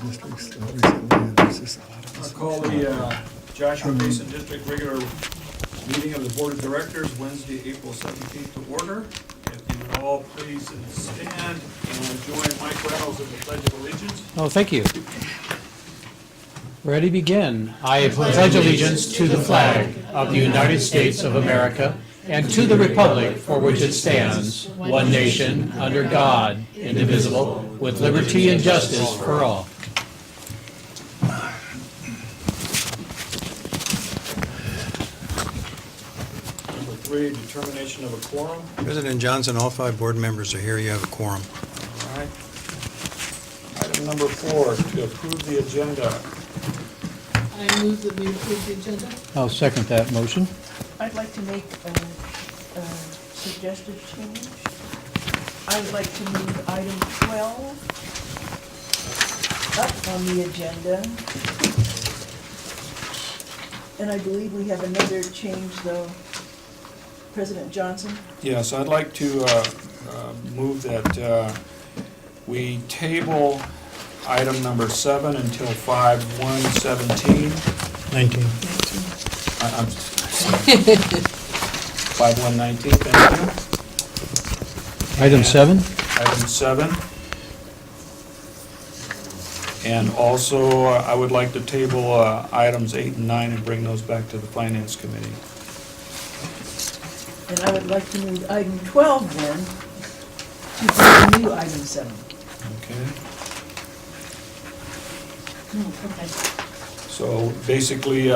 districts recently, and there's just a lot of I'll us. call the Joshua Basin District regular meeting of the Board of Directors, Wednesday, April 17th to order. If you would all please stand and join Mike Reynolds in the Pledge of Allegiance. Oh, thank you. Ready, begin. I pledge allegiance to the flag of the United States of America and to the republic for which it stands, one nation, under God, indivisible, with liberty and justice for all. Number 3, determination of a quorum. President Johnson, all 5 board members are here. You have a quorum. All right. Item number 4, to approve the agenda. I move that we approve the agenda. I'll second that motion. I'd like to make a suggested change. I would like to move item 12 up on the agenda. And I believe we have another change, though. President Johnson? Yes, I'd like to move that we table item number 7 until 5/1/17. 19. I'm 5/1/19, thank you. Item 7? Item 7. And also, I would like to table items 8 and 9 and bring those back to the Finance Committee. And I would like to move item 12 then to continue item 7. Okay? Okay. So basically,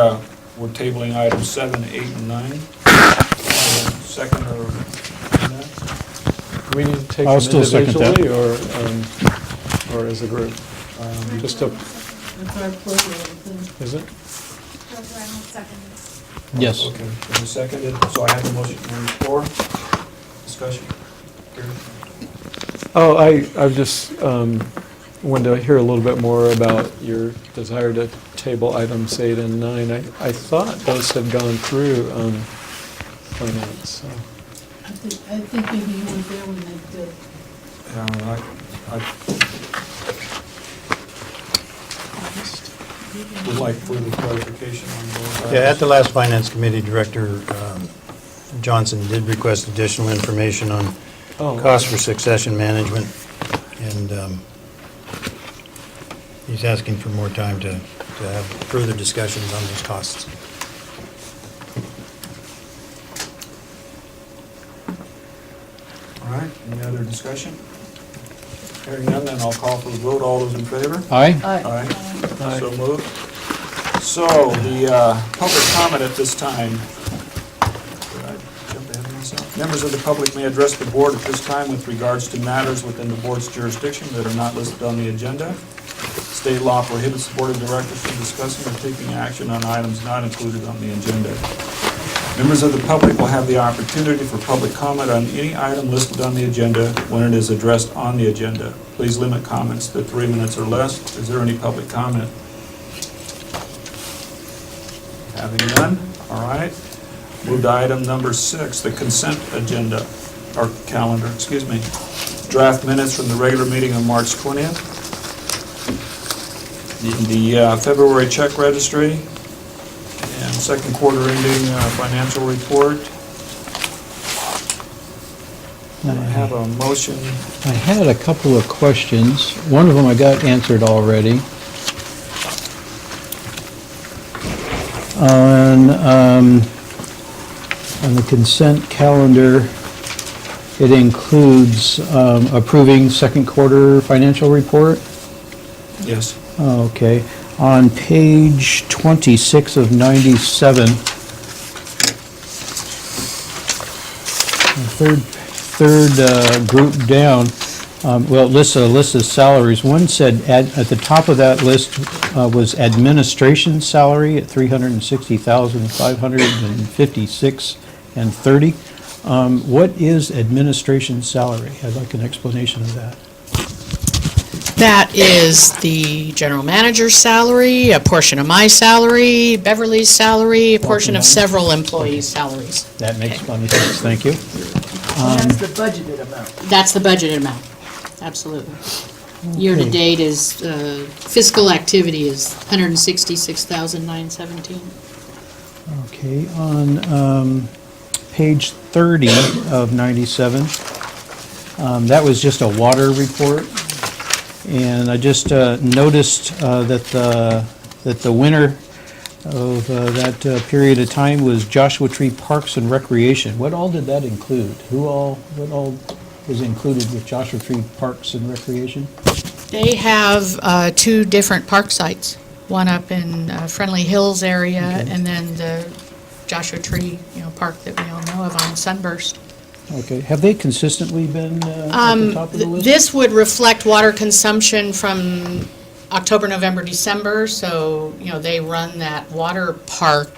we're tabling items 7, 8, and 9. Second or? Do we need to take I'll them still second that. individually or as a group? Just to, That's our pleasure, I think. is it? Yes. Okay, can we second it? So I have the motion on the floor. Discussion. Gary? Oh, I just wanted to hear a little bit more about your desire to table items 8 and 9. I thought those had gone through finance, so. I think maybe you weren't there when they did. I would like further clarification on those. Yeah, at the last Finance Committee, Director Johnson did request additional information on Oh, costs for succession management, and he's asking for more time to have further discussions on those costs. All right, any other discussion? Hearing none, then I'll call for the vote. All those in favor? Aye? Aye. Aye. So moved. So, the public comment at this time. Did I jump ahead of myself? Members of the public may address the board at this time with regards to matters within the board's jurisdiction that are not listed on the agenda. State law prohibits the board of directors from discussing or taking action on items not included on the agenda. Members of the public will have the opportunity for public comment on any item listed on the agenda when it is addressed on the agenda. Please limit comments to 3 minutes or less. Is there any public comment? Having none, all right. Move to item number 6, the consent agenda, or calendar, excuse me. Draft minutes from the regular meeting on March 20th. The February check registry, and second quarter ending financial report. I have a motion. I had a couple of questions. One of them I got answered already. On the consent calendar, it includes approving second quarter financial report. Yes. Okay. On page 26 of 97, the third group down, well, it lists a list of salaries. One said at the top of that list was administration salary at $360,556.30. What is administration salary? I'd like an explanation of that. That is the general manager's salary, a portion of my salary, Beverly's salary, a portion of several employees' salaries. That makes plenty of sense, thank you. And that's the budgeted amount. That's the budgeted amount, absolutely. Year-to-date is, fiscal activity is 166,917. Okay, on page 30 of 97, that was just a water report, and I just noticed that the winner of that period of time was Joshua Tree Parks and Recreation. What all did that include? What all was included with Joshua Tree Parks and Recreation? They have 2 different park sites, one up in Friendly Hills area, Okay. and then the Joshua Tree, park that we all know of on Sunburst. Okay, have they consistently been at the top of the list? This would reflect water consumption from October, November, December, so, they run that water park.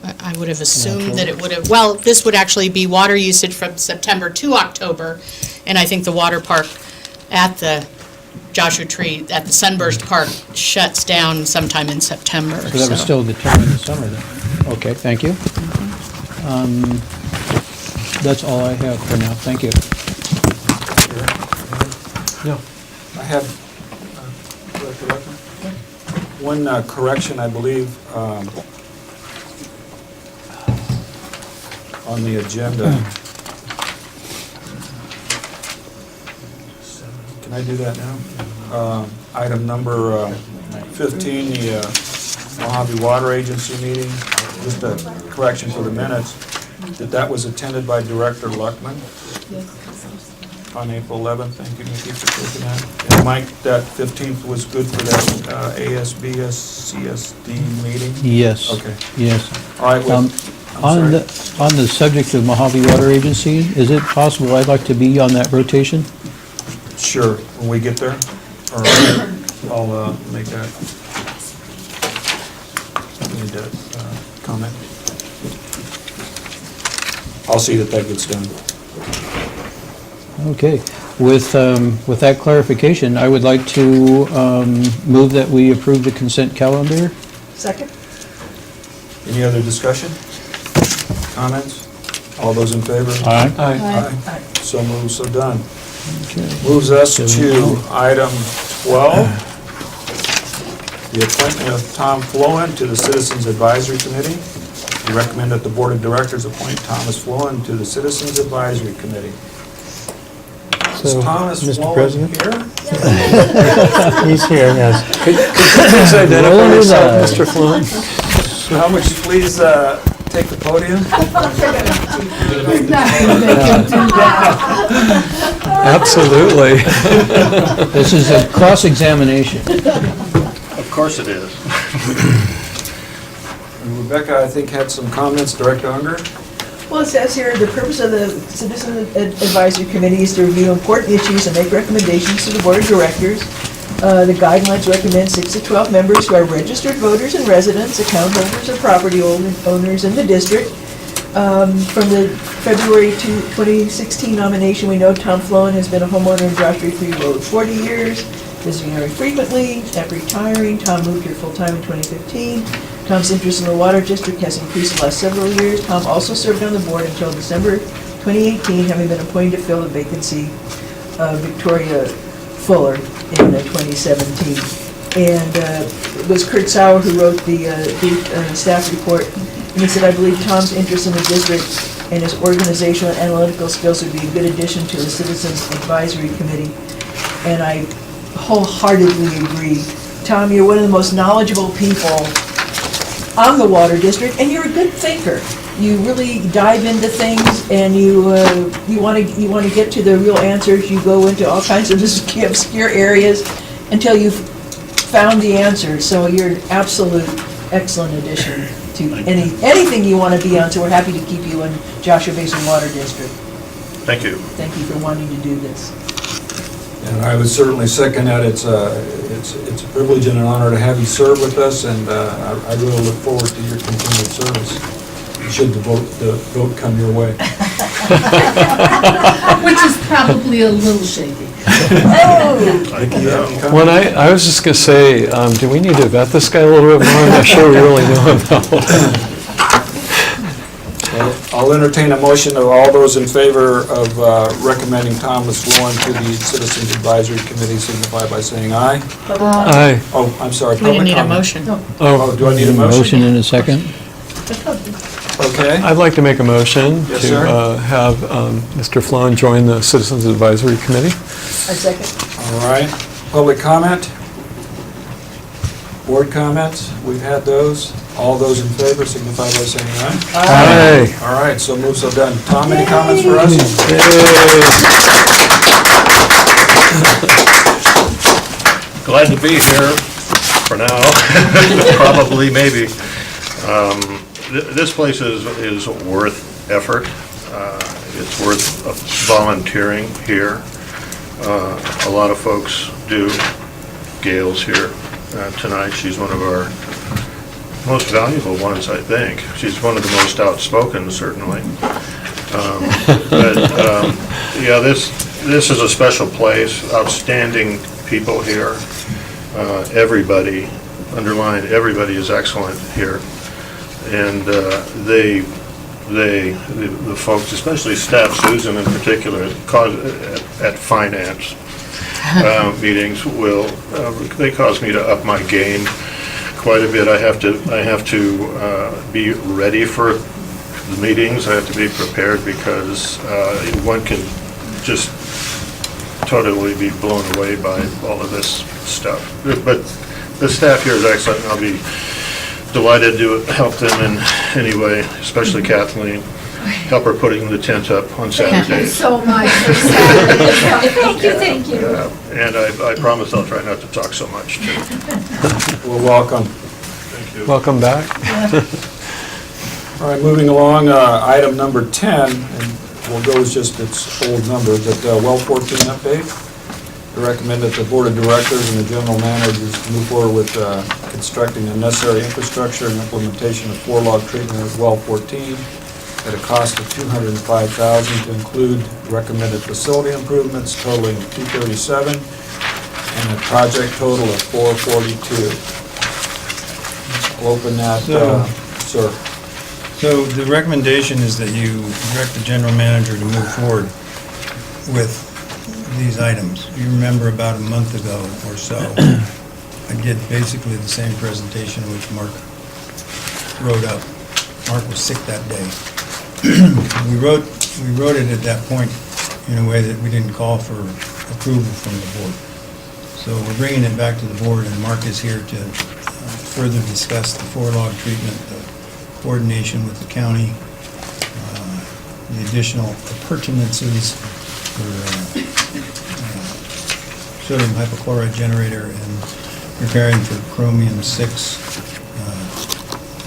I would have assumed that it would have, well, this would actually be water usage from September to October, and I think the water park at the Joshua Tree, at the Sunburst Park, shuts down sometime in September. So that was still determined in the summer then? Okay, thank you. That's all I have for now, thank you. No. I had, Director Leckman? One correction, I believe, on the agenda. Can I do that now? Item number 15, the Mojave Water Agency meeting, just a correction for the minutes, that was attended by Director Luckman on April 11th. Thank you, Nikki, for taking that. And Mike, that 15th was good for that ASBS CSD meeting? Yes. Okay. Yes. All right, well, On the subject of Mojave Water Agency, is it possible I'd like to be on that rotation? sure, when we get there, or I'll make that. Need to comment. I'll see that that gets done. Okay. With that clarification, I would like to move that we approve the consent calendar. Second? Any other discussion? Comments? All those in favor? Aye. Aye. So moved, so done. Okay. Moves us to item 12, the appointment of Tom Flowen to the Citizens Advisory Committee. We recommend that the Board of Directors appoint Thomas Flowen to the Citizens Advisory Committee. Is So, Thomas Mr. Flowen President? here? He's here, yes. Please identify yourself, Mr. Flynn. How would you please take the podium? Absolutely. This is a cross-examination. Of course it is. And Rebecca, I think, had some comments. Director Unger? Well, it says here, the purpose of the Citizen Advisory Committee is to review important issues and make recommendations to the Board of Directors. The guidelines recommend 6 to 12 members who are registered voters and residents, account holders, or property owners in the district. From the February 2016 nomination, we know Tom Flowen has been a homeowner in Joshua Tree Road 40 years, visiting very frequently. After retiring, Tom moved here full-time in 2015. Tom's interest in the water district has increased the last several years. Tom also served on the board until December 2018, having been appointed to fill the vacancy of Victoria Fuller in 2017. And it was Kurt Sauer who wrote the staff report. And he said, I believe Tom's interest in the district and his organizational and analytical skills would be a good addition to the Citizens Advisory Committee. And I wholeheartedly agree. Tom, you're one of the most knowledgeable people on the water district, and you're a good thinker. You really dive into things, and you want to get to the real answers. You go into all kinds of obscure areas until you've found the answers. So you're an absolute excellent addition to anything you want to be on. So we're happy to keep you in Joshua Basin Water District. Thank you. Thank you for wanting to do this. And I would certainly second that. It's a privilege and an honor to have you serve with us, and I really look forward to your continued service, should the vote come your way. Which is probably a little shaky. Nikki, you have any comments? When I was just going to say, do we need to vet this guy a little bit more? I'm not sure we really know him though. I'll entertain a motion of all those in favor of recommending Thomas Lowen to the Citizens Advisory Committee signify by saying aye. Aye. Oh, I'm sorry. We didn't public need a comment. motion. Oh, do I need a motion? Motion in a second? Okay. I'd like to make a motion Yes, to sir. have Mr. Flown join the Citizens Advisory Committee. A second. All right. Public comment? Board comments? We've had those. All those in favor signify by saying aye. Aye. All right, so moved, so done. Tom, any comments for us? Glad to be here for now, probably, maybe. This place is worth effort. It's worth volunteering here. A lot of folks do. Gail's here tonight. She's one of our most valuable ones, I think. She's one of the most outspoken, certainly. Yeah, this is a special place. Outstanding people here. Everybody, underlined, everybody is excellent here. And the folks, especially staff, Susan in particular, at finance meetings they cause me to up my game quite a bit. I have to be ready for the meetings. I have to be prepared because one can just totally be blown away by all of this stuff. But the staff here is excellent. I'll be delighted to help them in any way, especially Kathleen. Help her putting the tent up on Thank you Saturdays. so much for Saturday. Thank you. And I promise I'll try not to talk so much, too. Well, welcome. Thank you. Welcome back. All right, moving along, item number 10, and we'll go with just its old number, but well 14 update. I recommend that the Board of Directors and the General Managers move forward with constructing the necessary infrastructure and implementation of four-log treatment at well 14 at a cost of $205,000 to include recommended facility improvements totaling $237 and a project total of $442. I'll open that, sir. So the recommendation is that you direct the general manager to move forward with these items. You remember about a month ago or so, I did basically the same presentation which Mark wrote up. Mark was sick that day. We wrote it at that point in a way that we didn't call for approval from the board. So we're bringing it back to the board, and Mark is here to further discuss the four-log treatment, the coordination with the county, the additional appurtenances for sodium hypochlorite generator and preparing for chromium-6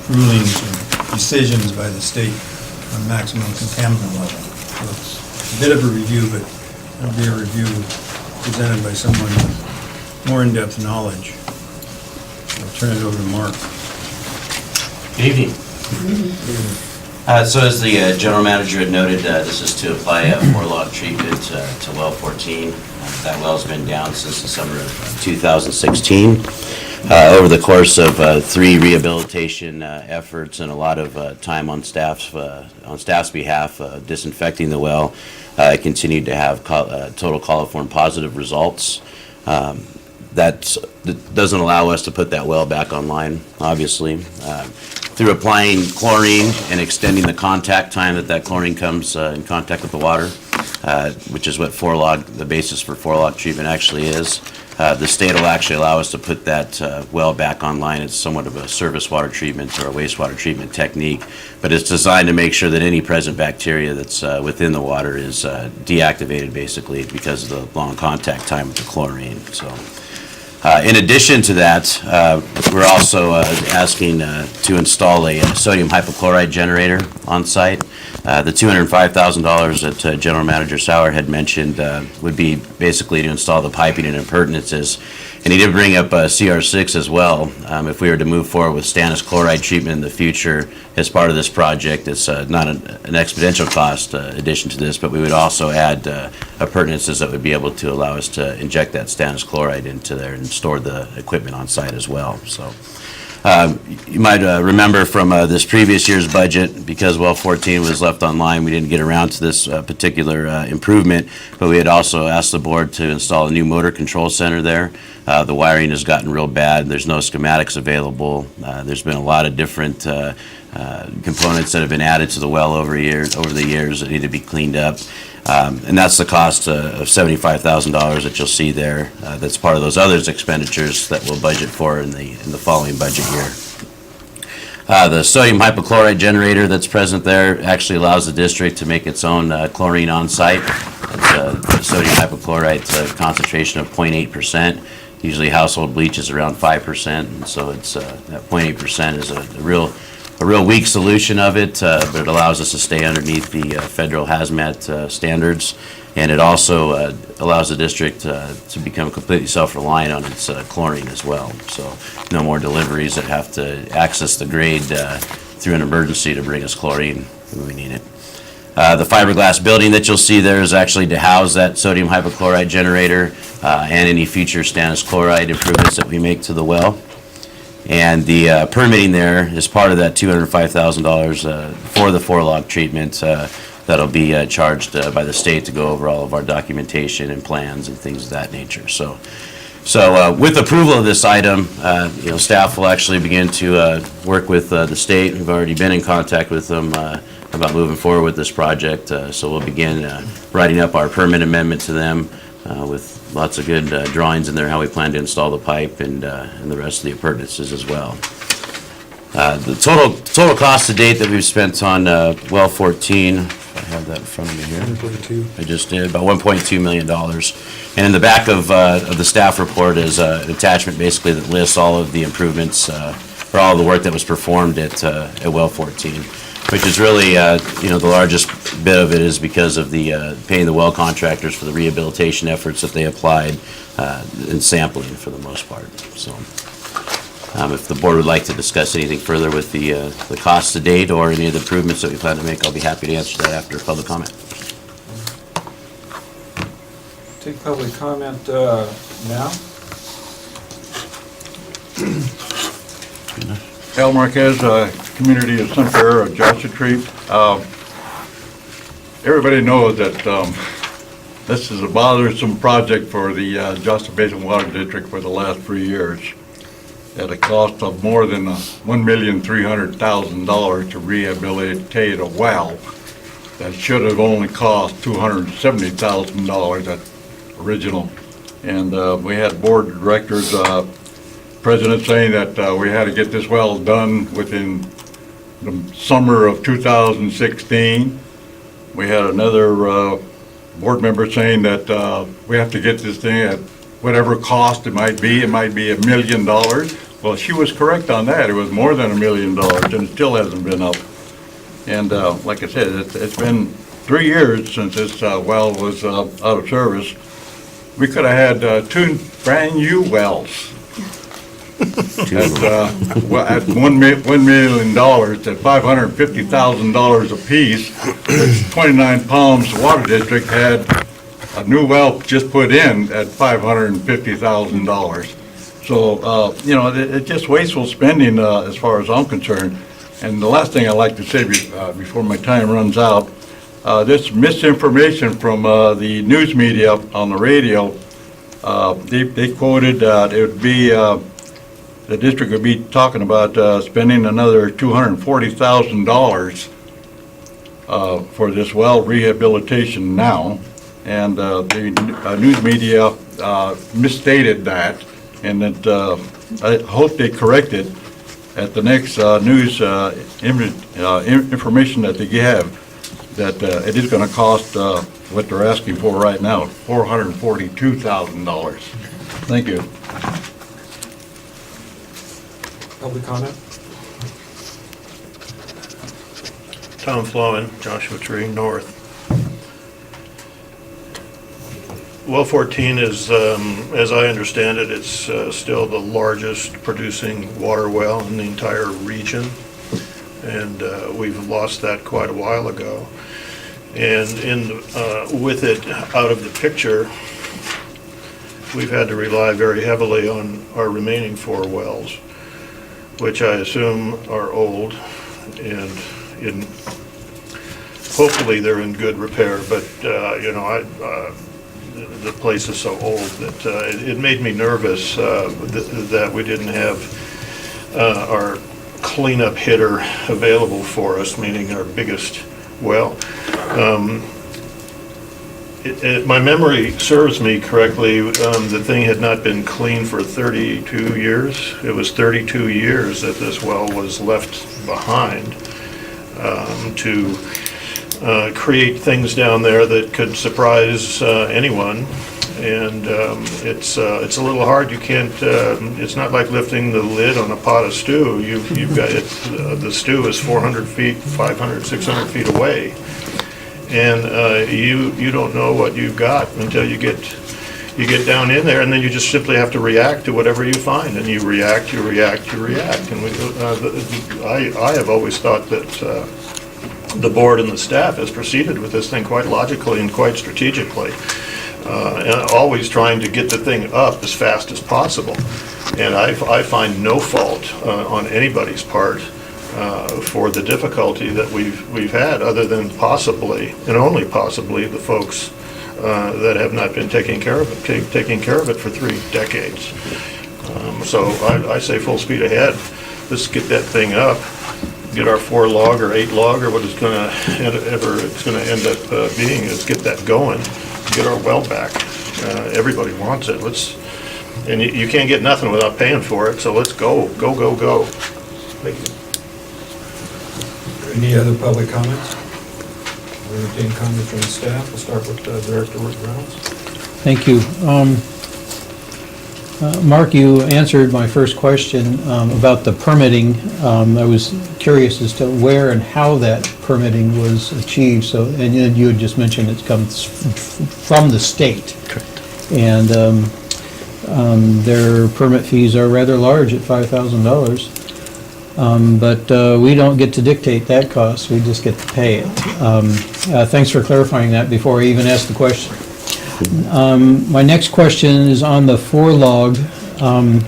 rulings or decisions by the state on maximum contaminant level. So it's a bit of a review, but it'll be a review presented by someone with more in-depth knowledge. I'll turn it over to Mark. Good evening. So as the general manager had noted, this is to apply a four-log treatment to well 14. That well's been down since the summer of 2016. Over the course of 3 rehabilitation efforts and a lot of time on staff's behalf disinfecting the well, it continued to have total coliform positive results. That doesn't allow us to put that well back online, obviously. Through applying chlorine and extending the contact time that chlorine comes in contact with the water, which is what the basis for four-log treatment actually is. The state will actually allow us to put that well back online. It's somewhat of a surface water treatment or a wastewater treatment technique, but it's designed to make sure that any present bacteria that's within the water is deactivated, basically, because of the long contact time with the chlorine. So. In addition to that, we're also asking to install a sodium hypochlorite generator on site. The $205,000 that General Manager Sauer had mentioned would be basically to install the piping and appurtenances. And he did bring up CR6 as well. If we were to move forward with stannous chloride treatment in the future as part of this project, it's not an exponential cost addition to this, but we would also add appurtenances that would be able to allow us to inject that stannous chloride into there and store the equipment on site as well. So You might remember from this previous year's budget, because well 14 was left online, we didn't get around to this particular improvement, but we had also asked the board to install a new motor control center there. The wiring has gotten real bad. There's no schematics available. There's been a lot of different components that have been added to the well over the years that need to be cleaned up. And that's the cost of $75,000 that you'll see there. That's part of those other expenditures that we'll budget for in the following budget year. The sodium hypochlorite generator that's present there actually allows the district to make its own chlorine on site. It's a sodium hypochlorite concentration of 0.8%. Usually household bleach is around 5%, and so it's that 0.8% is a real weak solution of it, but it allows us to stay underneath the federal hazmat standards, and it also allows the district to become completely self-reliant on its chlorine as well. So no more deliveries that have to access the grade through an emergency to bring us chlorine when we need it. The fiberglass building that you'll see there is actually to house that sodium hypochlorite generator and any future stannous chloride improvements that we make to the well. And the permitting there is part of that $205,000 for the 4-log treatment that'll be charged by the state to go over all of our documentation and plans and things of that nature. So with approval of this item, staff will actually begin to work with the state. We've already been in contact with them about moving forward with this project. So we'll begin writing up our permit amendment to them with lots of good drawings in there, how we plan to install the pipe and the rest of the appurtenances as well. The total cost to date that we've spent on well 14, I have that in front of me here. 1.2. I just did, about $1.2 million. And in the back of the staff report is an attachment basically that lists all of the improvements or all the work that was performed at well 14. Which is really, the largest bit of it is because of the paying the well contractors for the rehabilitation efforts that they applied in sampling for the most part. So, if the board would like to discuss anything further with the costs to date or any of the improvements that we plan to make, I'll be happy to answer that after public comment. Take public comment now. Al Marquez, community of Sun Fair, Joshua Tree. Everybody knows that this is a bothersome project for the Joshua Basin Water District for the last 3 years at a cost of more than $1,300,000 to rehabilitate a well that should have only cost $270,000 at original. And we had board of directors president saying that we had to get this well done within the summer of 2016. We had another board member saying that we have to get this thing at whatever cost it might be. It might be $1 million. Well, she was correct on that. It was more than $1 million, and it still hasn't been up. And like I said, it's been 3 years since this well was out of service. We could have had 2 brand new wells. At $1 million, at $550,000 apiece, 29 Palms Water District had a new well just put in at $550,000. So, it's just wasteful spending as far as I'm concerned. And the last thing I'd like to say before my time runs out, this misinformation from the news media on the radio, they quoted it would be the district would be talking about spending another $240,000 for this well rehabilitation now, and the news media misstated that, and that I hope they correct it at the next news information that they have, that it is going to cost what they're asking for right now, $442,000. Thank you. Public comment? Tom Flowen, Joshua Tree North. Well 14 is, as I understand it, it's still the largest producing water well in the entire region, and we've lost that quite a while ago. And with it out of the picture, we've had to rely very heavily on our remaining 4 wells. which I assume are old, and hopefully they're in good repair, but, the place is so old that it made me nervous that we didn't have our cleanup hitter available for us, meaning our biggest well. My memory serves me correctly, the thing had not been cleaned for 32 years. It was 32 years that this well was left behind to create things down there that could surprise anyone. And it's a little hard. You can't. It's not like lifting the lid on a pot of stew. You've got it. The stew is 400 feet, 500, 600 feet away, and you don't know what you've got until you get down in there, and then you just simply have to react to whatever you find, and you react. And I have always thought that the board and the staff has proceeded with this thing quite logically and quite strategically. And always trying to get the thing up as fast as possible. And I find no fault on anybody's part for the difficulty that we've had, other than possibly, and only possibly, the folks that have not been taking care of it for 3 decades. So I say full speed ahead. Let's get that thing up. Get our 4 log or 8 log or what it's going to end up being. Is get that going. Get our well back. Everybody wants it. And you can't get nothing without paying for it, so let's go. Thank you. Any other public comments? We'll entertain comments from the staff. We'll start with Director Reynolds. Thank you. Mark, you answered my first question about the permitting. I was curious as to where and how that permitting was achieved. So, and you had just mentioned it comes from the state. Correct. And their permit fees are rather large at $5,000. But we don't get to dictate that cost. We just get to pay it. Thanks for clarifying that before I even asked the question. My next question is on the 4 log. I'm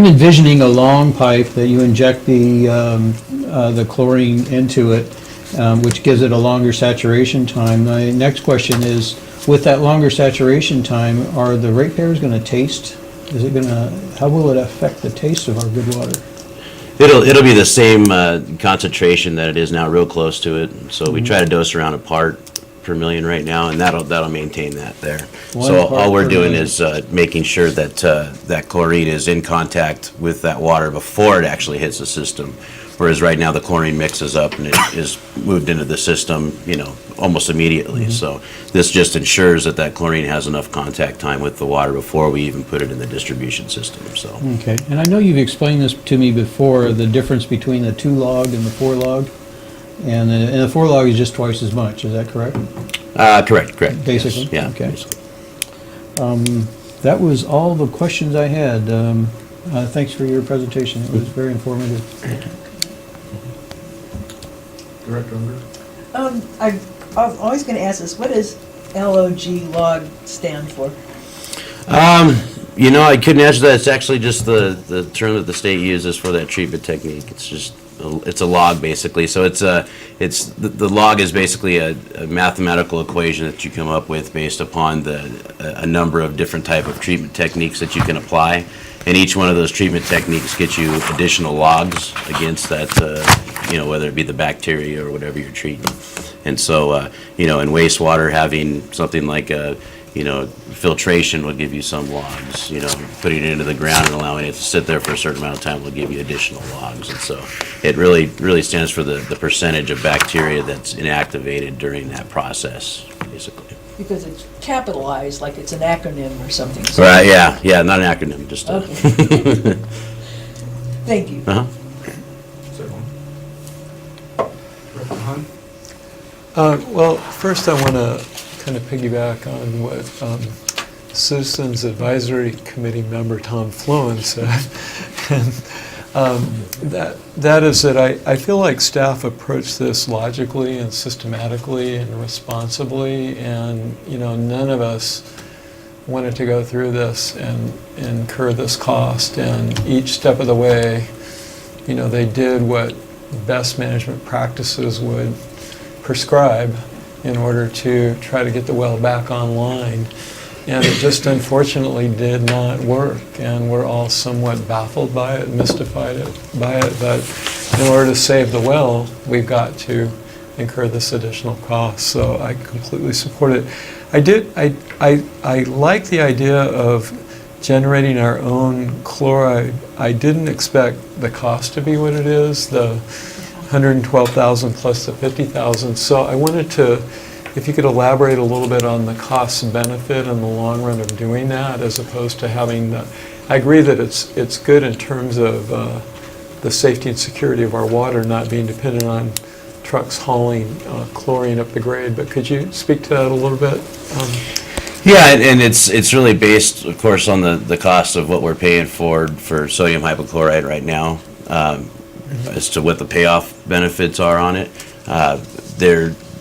envisioning a long pipe that you inject the chlorine into it, which gives it a longer saturation time. My next question is, with that longer saturation time, are the ratepayers going to taste? How will it affect the taste of our good water? It'll be the same concentration that it is now, real close to it. So we try to dose around a part per million right now, and that'll maintain that there. So all we're doing is making sure that that chlorine is in contact with that water before it actually hits the system. Whereas right now the chlorine mixes up and it is moved into the system, almost immediately. So this just ensures that chlorine has enough contact time with the water before we even put it in the distribution system. So. Okay, and I know you've explained this to me before, the difference between the 2 log and the 4 log. And the 4 log is just twice as much, is that correct? Correct. Basically? Yes. Yeah. Okay. Basically. That was all the questions I had. Thanks for your presentation. It was very informative. Director Unger? I'm always going to ask this, what does LOG log stand for? I couldn't answer that. It's actually just the term that the state uses for that treatment technique. It's a log, basically. So the log is basically a mathematical equation that you come up with based upon a number of different type of treatment techniques that you can apply. And each one of those treatment techniques gets you additional logs against that, whether it be the bacteria or whatever you're treating. And so, in wastewater, having something like filtration will give you some logs. Putting it into the ground and allowing it to sit there for a certain amount of time will give you additional logs. And so it really stands for the percentage of bacteria that's inactivated during that process, basically. Because it's capitalized, like it's an acronym or something. Right, yeah, not an acronym, just a... Okay. Thank you. Uh-huh. Director Hunt? Well, first I want to kind of piggyback on what Citizens Advisory Committee member Tom Flowen said. And that is that I feel like staff approached this logically and systematically and responsibly, and none of us wanted to go through this and incur this cost, and each step of the way they did what best management practices would prescribe in order to try to get the well back online. And it just unfortunately did not work, and we're all somewhat baffled by it, mystified by it, but in order to save the well, we've got to incur this additional cost, so I completely support it. I like the idea of generating our own chloride. I didn't expect the cost to be what it is, the 112,000 plus the 50,000, so I wanted to, if you could elaborate a little bit on the cost and benefit in the long run of doing that, as opposed to having the, I agree that it's good in terms of the safety and security of our water, not being dependent on trucks hauling chlorine up the grade, but could you speak to that a little bit? Yeah, and it's really based, of course, on the cost of what we're paying for sodium hypochlorite right now, as to what the payoff benefits are on it.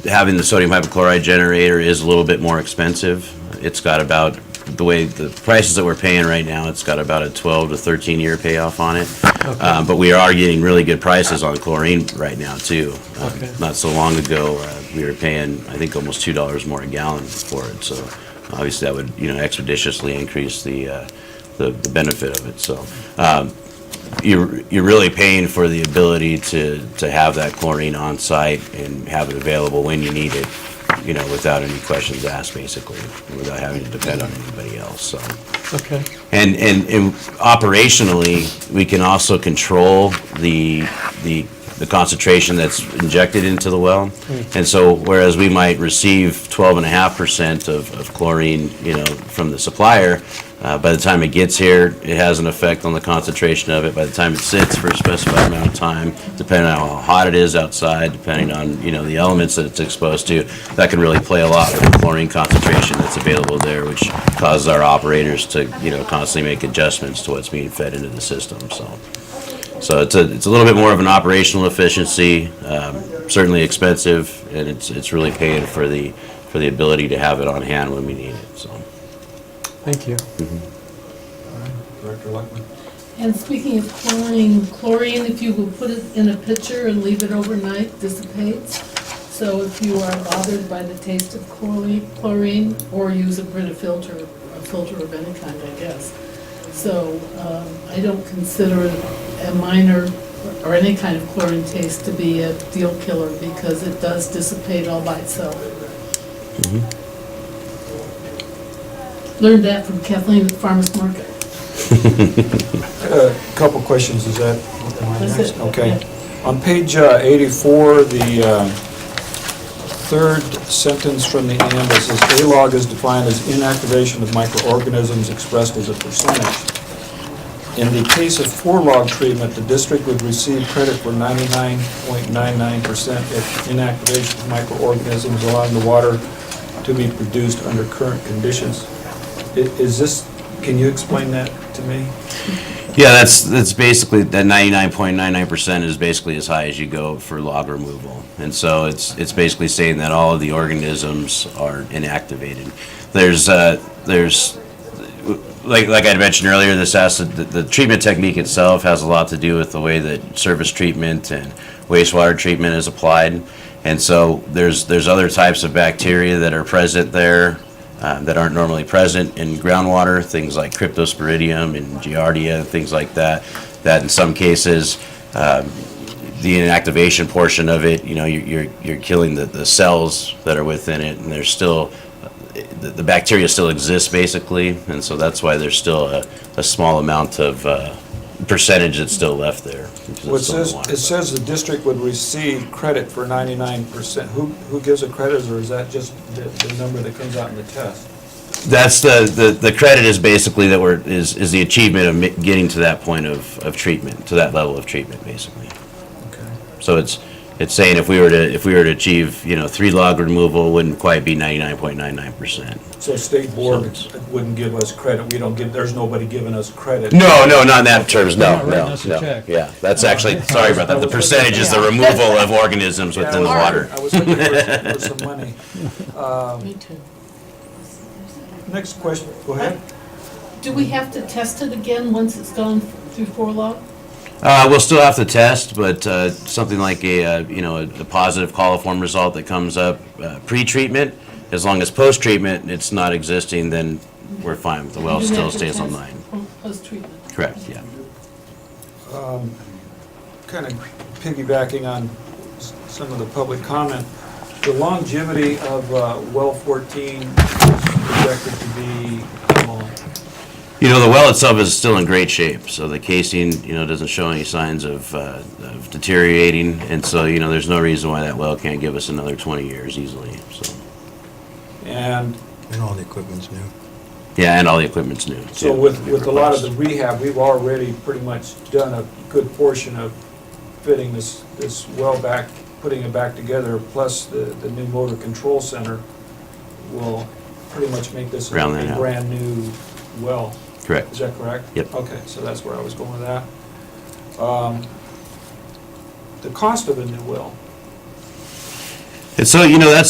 Having the sodium hypochlorite generator is a little bit more expensive. It's got about, the way the prices that we're paying right now, it's got about a 12 to 13 year payoff on it. Okay. But we are getting really good prices on chlorine right now too. Okay. Not so long ago, we were paying, I think, almost $2 more a gallon for it. So obviously that would, expeditiously increase the benefit of it. So you're really paying for the ability to have that chlorine on site and have it available when you need it, without any questions asked, basically, without having to depend on anybody else. So, Okay. and operationally, we can also control the concentration that's injected into the well. And so, whereas we might receive 12.5% of chlorine, from the supplier, by the time it gets here, it has an effect on the concentration of it. By the time it sits for a specified amount of time, depending on how hot it is outside, depending on, the elements that it's exposed to, that can really play a lot with the chlorine concentration that's available there, which causes our operators to, constantly make adjustments to what's being fed into the system. So it's a little bit more of an operational efficiency, certainly expensive, and it's really paying for the ability to have it on hand when we need it. So. Thank you. Director Luckman? And speaking of chlorine, if you will put it in a pitcher and leave it overnight, dissipates. So if you are bothered by the taste of chlorine, or use a Brita filter, a filter of any kind, I guess. So I don't consider a minor or any kind of chlorine taste to be a deal killer, because it does dissipate all by itself. Learned that from Kathleen at the Farmers Market. A couple questions, is that? am I That's next? it, Okay. yeah. On page 84, the third sentence from the end, it says, A-log is defined as inactivation of microorganisms expressed as a percentage. In the case of 4-log treatment, the district would receive credit for 99.99% of inactivation of microorganisms allowing the water to be produced under current conditions. Is this, can you explain that to me? Yeah, that's basically, that 99.99% is basically as high as you go for log removal. And so it's basically saying that all of the organisms are inactivated. There's like I mentioned earlier, the treatment technique itself has a lot to do with the way that surface treatment and wastewater treatment is applied. And so there's other types of bacteria that are present there that aren't normally present in groundwater, things like cryptosporidium and giardia, things like that, that in some cases, the inactivation portion of it, you're killing the cells that are within it, and there's still, the bacteria still exists basically, and so that's why there's still a small amount of percentage that's still left there. Well, it says the district would receive credit for 99%. Who gives a credit, or is that just the number that comes out in the test? That's the credit is basically that is the achievement of getting to that point of treatment, to that level of treatment, basically. Okay. So it's saying if we were to achieve 3-log removal, it wouldn't quite be 99.99%. So state board wouldn't give us credit. We don't give. There's nobody giving us credit. No, not in that terms. No, Not writing us a check. Yeah, that's actually, sorry about that. The percentage is the removal of organisms within the water. I was looking for some money. Me too. Next question. Go ahead. Do we have to test it again once it's gone through 4-log? We'll still have to test, but something like a positive coliform result that comes up pre-treatment, as long as post-treatment it's not existing, then we're fine. The well You do still have to stays test online. Post-treatment. Correct, yeah. Kind of piggybacking on some of the public comment, the longevity of well 14 is projected to be how long? The well itself is still in great shape, so the casing, doesn't show any signs of deteriorating, and so, there's no reason why that well can't give us another 20 years easily, so. And And all the equipment's new. Yeah, and all the equipment's new. so too. with a lot of the rehab, we've already pretty much done a good portion of fitting this well back, putting it back together, plus the new motor control center will pretty much make this Round that a out. brand-new well. Correct. Is that correct? Yep. Okay, so that's where I was going with that. The cost of a new well, And so,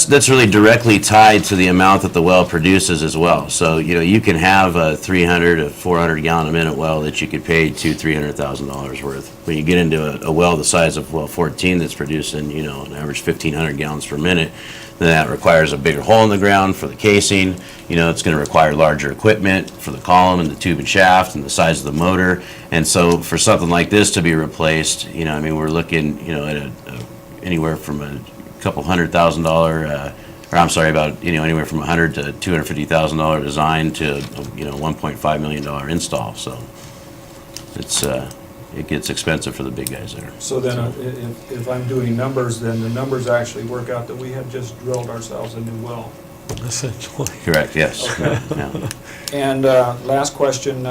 that's really directly tied to the amount that the well produces as well. So, you can have a 300 to 400 gallon a minute well that you could pay $200,000-$300,000 worth. When you get into a well the size of well 14 that's producing, an average 1,500 gallons per minute, then that requires a bigger hole in the ground for the casing. It's going to require larger equipment for the column and the tube and shaft and the size of the motor. And so, for something like this to be replaced, we're looking, at anywhere from a couple $100,000, or I'm sorry, about anywhere from $100,000 to $250,000 design to $1.5 million install. So it gets expensive for the big guys there. so then if I'm doing numbers, then the numbers actually work out that we have just drilled ourselves a new well. Essentially. Correct. Yes. Okay. Yeah. And last question,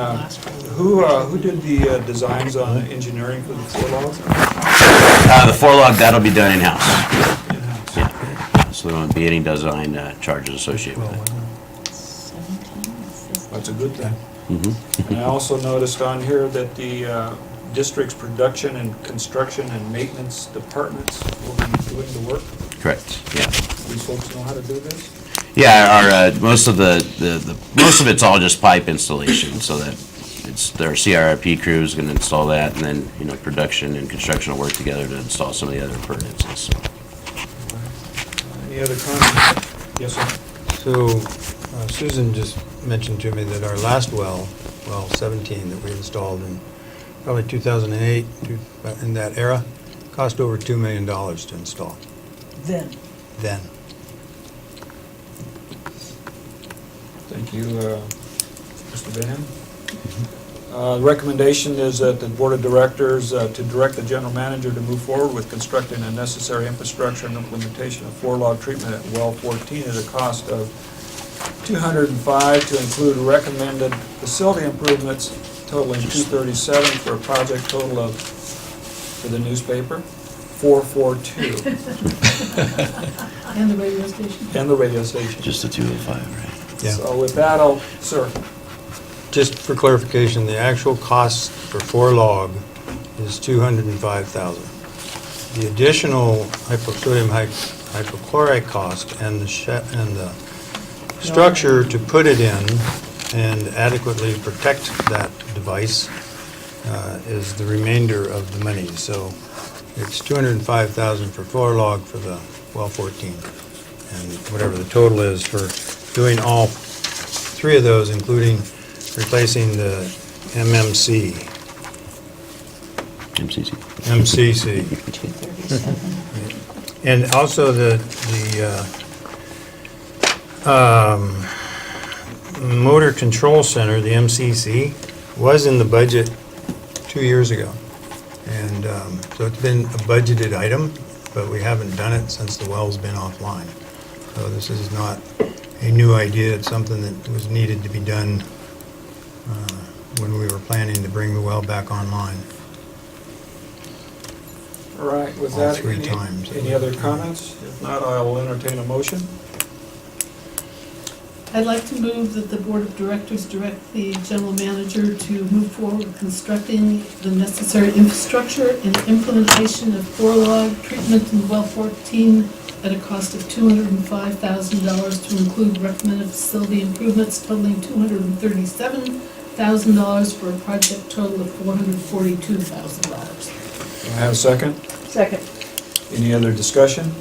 who did the designs on engineering for the four logs? The four log, that'll be done in-house. In-house. Yeah. So there won't be any design charges associated with it. That's a good thing. Mhm. And I also noticed on here that the district's production and construction and maintenance departments will be doing the work. Correct. Yeah. These folks know how to do this? Yeah. Our most of most of it's all just pipe installation, so that their CRRP crew is going to install that, and then production and construction will work together to install some of the other appurtenances. So. Any other comments? Yes, sir. So Susan just mentioned to me that our last well 17 that we installed in probably 2008, in that era, cost over $2 million to install Then, then. Thank you, Mr. Van. The recommendation is that the Board of Directors to direct the General Manager to move forward with constructing the necessary infrastructure and implementation of four-log treatment at well 14 at a cost of $205 to include recommended facility improvements totaling $237 for a project total of, for the newspaper, $442. And the radio station. And the radio station. Just the 205, right? Yeah. So with that, sir. Just for clarification, the actual cost for four log is $205,000. The additional sodium hypochlorite cost and the structure to put it in and adequately protect that device is the remainder of the money. So it's $205,000 for four log for the well 14, and whatever the total is for doing all three of those, including replacing the MCC. And also the motor control center, the MCC, was in the budget 2 years ago. And so it's been a budgeted item, but we haven't done it since the well's been offline. So this is not a new idea, it's something that was needed to be done when we were planning to bring the well back online. All right, with All that, three times. any other comments? If not, I will entertain a motion. I'd like to move that the Board of Directors direct the General Manager to move forward with constructing the necessary infrastructure and implementation of four-log treatment in well 14 at a cost of $205,000 to include recommended facility improvements totaling $237,000 $1,000 for a project total of $442,000. Do I have a second? Second. Any other discussion?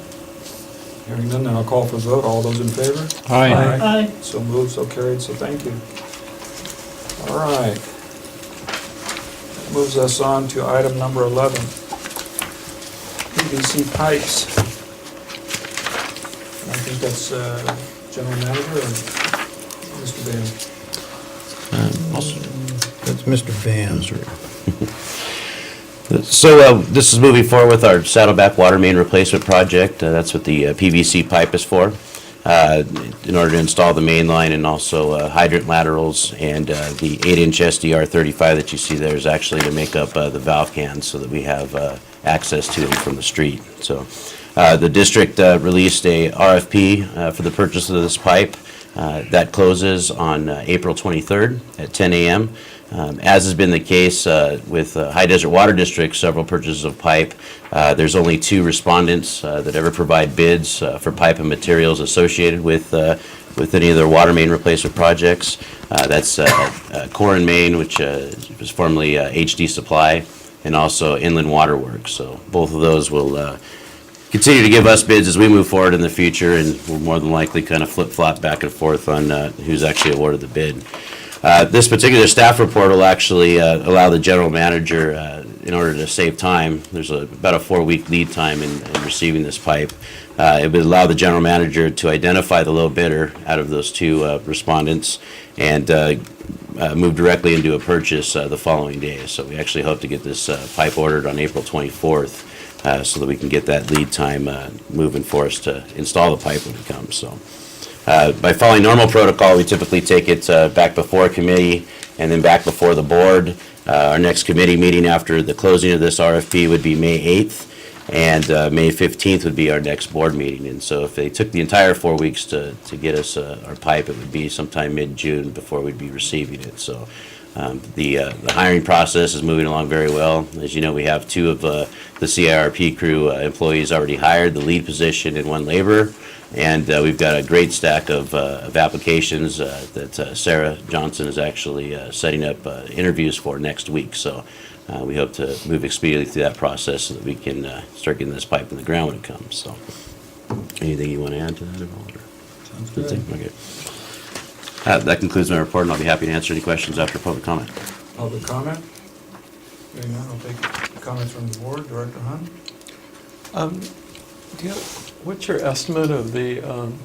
Hearing none, then I'll call for a vote. All those in favor? Aye. So moved, so carried, so thank you. All right. That moves us on to item number 11. PVC pipes. I think that's General Manager or Mr. Van? That's Mr. Van. So this is moving forward with our Saddleback water main replacement project. That's what the PVC pipe is for, in order to install the main line and also hydrant laterals. And the 8-inch SDR 35 that you see there is actually to make up the valve cans so that we have access to them from the street. So the district released a RFP for the purchase of this pipe. That closes on April 23rd at 10 a.m. As has been the case with High Desert Water District, several purchases of pipe, there's only 2 respondents that ever provide bids for pipe and materials associated with any of their water main replacement projects. That's Core and Main, which was formerly HD Supply, and also Inland Water Works. So both of those will continue to give us bids as we move forward in the future, and we'll more than likely kind of flip-flop back and forth on who's actually awarded the bid. This particular staff report will actually allow the general manager, in order to save time, there's about a 4-week lead time in receiving this pipe. It would allow the general manager to identify the low bidder out of those 2 respondents and move directly into a purchase the following day. So we actually hope to get this pipe ordered on April 24th so that we can get that lead time moving for us to install the pipe when it comes. So. By following normal protocol, we typically take it back before committee and then back before the board. Our next committee meeting after the closing of this RFP would be May 8th, and May 15th would be our next board meeting. And so if they took the entire 4 weeks to get us our pipe, it would be sometime mid-June before we'd be receiving it. So the hiring process is moving along very well. As you know, we have 2 of the CIRP crew employees already hired, the lead position and 1 laborer. And we've got a great stack of applications that Sarah Johnson is actually setting up interviews for next week. So we hope to move expediently through that process so that we can start getting this pipe in the ground when it comes. So anything you want to add to that at all? Sounds good. Okay. That concludes my report, and I'll be happy to answer any questions after public comment. Public comment? Hearing none, I'll take comments from the board. Director Hunt? What's your estimate of the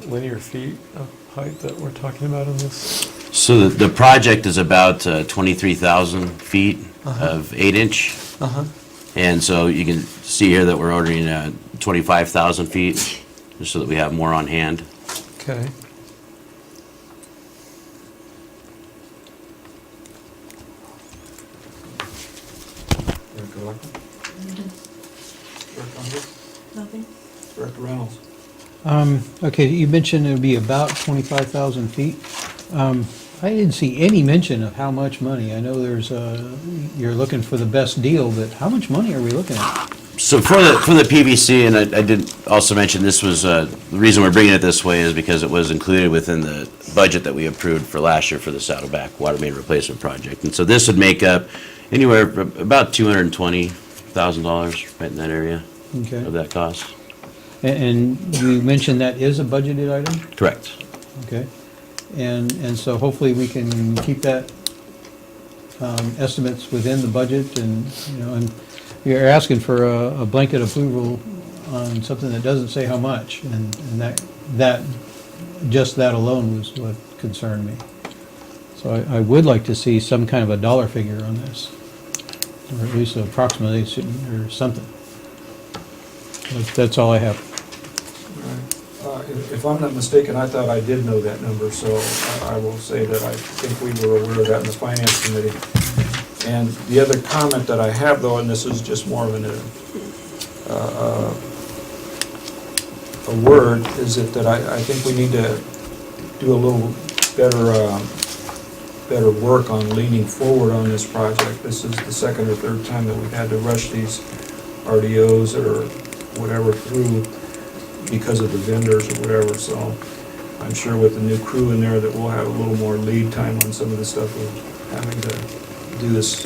linear feet of height that we're talking about in this? So the project is about 23,000 feet of 8-inch. And so you can see here that we're ordering 25,000 feet, just so that we have more on hand. Okay. Director Electric? Director Hunt? Nothing? Director Reynolds? Okay, you mentioned it would be about 25,000 feet. I didn't see any mention of how much money. I know you're looking for the best deal, but how much money are we looking at? So for the PVC, and I did also mention this was, the reason we're bringing it this way is because it was included within the budget that we approved for last year for the Saddleback water main replacement project. And so this would make up anywhere about $220,000 right in that area Okay. of that cost. And you mentioned that is a budgeted item? Correct. Okay. And so hopefully we can keep that estimates within the budget and, and you're asking for a blanket approval on something that doesn't say how much, and that just that alone was what concerned me. So I would like to see some kind of a dollar figure on this, or at least approximation or something. That's all I have. If I'm not mistaken, I thought I did know that number, so I will say that I think we were aware of that in the Finance Committee. And the other comment that I have, though, and this is just more of a word, is that I think we need to do a little better work on leaning forward on this project. This is the second or third time that we've had to rush these RDOs or whatever through because of the vendors or whatever, so I'm sure with the new crew in there that we'll have a little more lead time on some of the stuff having to do this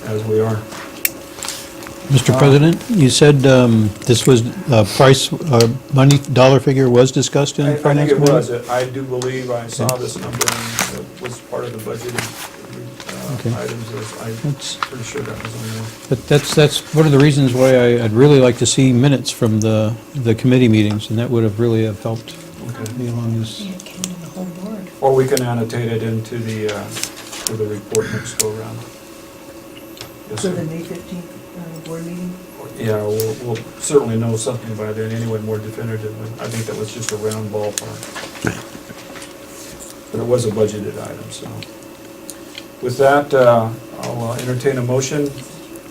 as we are. Mr. President, you said this was, price, money, dollar figure was discussed in I the Finance think it Committee? was. I do believe I saw this number and it was part of the budget Okay. items. I'm That's- pretty sure that was on there. But that's one of the reasons why I'd really like to see minutes from the committee meetings, and that would have really have helped Okay. me along this. Yeah, it came to the whole board. Or we can annotate it into the, to the report next go around. Yes, So the sir. May 15th board meeting? Yeah, we'll certainly know something by then anyway, more definitively. I think that was just a round ballpark. But it was a budgeted item, so. With that, I'll entertain a motion.